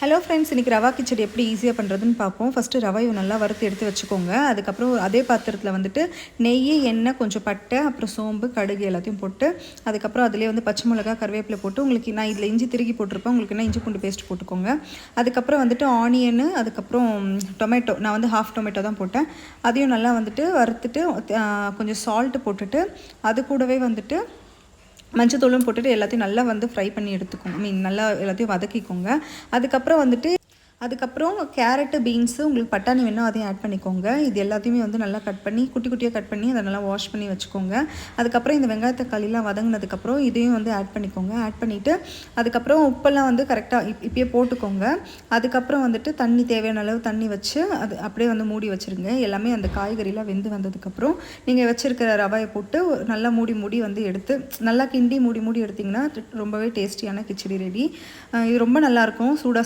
Hello friends, இன்றைக்கி ரவா கிச்சடி எப்படி ஈஸியாக பண்ணுறதுன்னு பார்ப்போம். ஃபஸ்ட்டு ரவையை நல்லா வறுத்து எடுத்து வச்சுக்கோங்க. அதுக்கப்புறம் அதே பாத்திரத்தில் வந்துட்டு நெய், எண்ணெய், கொஞ்சம் பட்டை, அப்புறம் சோம்பு, கடுகு எல்லாத்தையும் போட்டு, அதுக்கப்புறம் அதிலே வந்து பச்சை மிளகா, கருவேப்பிலை போட்டு, உங்களுக்கு நான் இதில் இஞ்சி திருகி போட்டிருப்பேன், உங்களுக்கு என்ன இஞ்சி பூண்டு பேஸ்ட் போட்டுக்கோங்க. அதுக்கப்புறம் வந்துட்டு ஆனியனு, அதுக்கப்புறம் டொமேட்டோ, நான் வந்து ஹாஃப் டொமேட்டோ தான் போட்டேன். அதையும் நல்லா வந்துட்டு வறுத்துட்டு கொஞ்சம் சால்ட்டு போட்டுட்டு, அது கூடவே வந்துட்டு மஞ்சத்தூளும் போட்டுட்டு எல்லாத்தையும் நல்லா வந்து ஃப்ரை பண்ணி எடுத்துக்கோங்க. நல்லா எல்லாத்தையும் வதக்கிக்கோங்க. அதுக்கப்புறம் கேரட்டு, பீன்ஸு, உங்களுக்கு பட்டாணி வேணும் அதையும் ஆட் பண்ணிக்கோங்க. இது எல்லாத்தையுமே வந்து நல்லா கட் பண்ணி குட்டி குட்டியாக கட் பண்ணி அதை நல்லா வாஷ் பண்ணி வச்சுக்கோங்க. அதுக்கப்புறம் இந்த வெங்காய தக்காளிலாம் வதங்கினதுக்கப்புறம் இதையும் வந்து ஆட் பண்ணிக்கோங்க. ஆட் பண்ணிவிட்டு அதுக்கப்புறம் உப்பெல்லாம் வந்து கரெக்டாக இப்பயே போட்டுக்கோங்க. அதுக்கப்புறம் வந்துட்டு தண்ணி, தேவையான அளவு தண்ணி வச்சு அது அப்படியே வந்து மூடி வச்சுருங்க. எல்லாமே அந்த காய்கறிலாம் வெந்து வந்ததுக்கப்புறம் நீங்கள் வச்சுருக்கிற ரவையை போட்டு நல்லா மூடி வந்து எடுத்து நல்லா கிண்டி மூடி எடுத்திங்கன்னா ரொம்பவே டேஸ்டியான கிச்சடி ரெடி. இது ரொம்ப நல்லாயிருக்கும். சூடாக